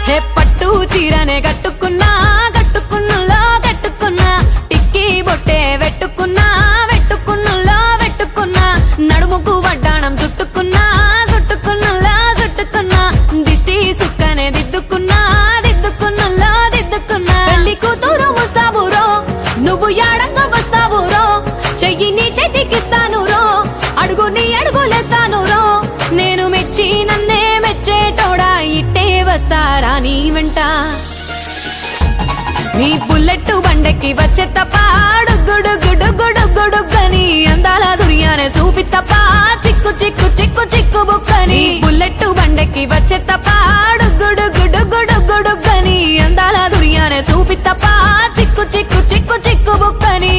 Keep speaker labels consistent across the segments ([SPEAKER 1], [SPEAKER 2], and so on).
[SPEAKER 1] హే పట్టు చీరనే కట్టుకున్నా కట్టుకున్నులో కట్టుకున్నా టిక్కీ బొట్టే వెట్టుకున్నా వెట్టుకున్నులో వెట్టుకున్నా నడుముకు వడ్డాణం చుట్టుకున్నా చుట్టుకున్నులో చుట్టుకున్నా దిష్టి సుక్కనే దిద్దుకున్నా దిద్దుకున్నులో దిద్దుకున్నా పెళ్లి కూతురు ముస్తాబురో నువ్వు యాడంగా వస్తావురో చెయ్యి నీ చేతికిస్తాను రో అడుగు నీ అడుగులేస్తాను రో నేను మెచ్చి నన్నే మెచ్చేటోడా ఇట్టే వస్తారా నీ వెంట నీ బుల్లెట్ బండెక్కి వచ్చే తప్ప గుడుగుడుగుడుగుడుగుడుగని అందాల దుర్యానే చూపి తప్ప చిక్కు చిక్కు చిక్కు చిక్కు బుక్కని బుల్లెట్ బండెక్కి వచ్చే తప్ప గుడుగుడుగుడుగుడుగని అందాల దుర్యానే చూపి తప్ప చిక్కు చిక్కు చిక్కు చిక్కు బుక్కని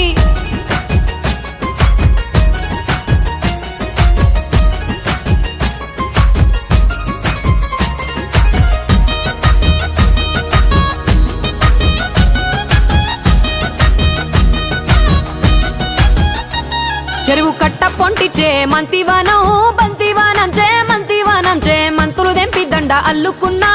[SPEAKER 1] చెరువు కట్ట పొంటిచే మంతివానం బంతివానం చే మంతివానం చే మంతులు దెంపి దండ అల్లుకున్నా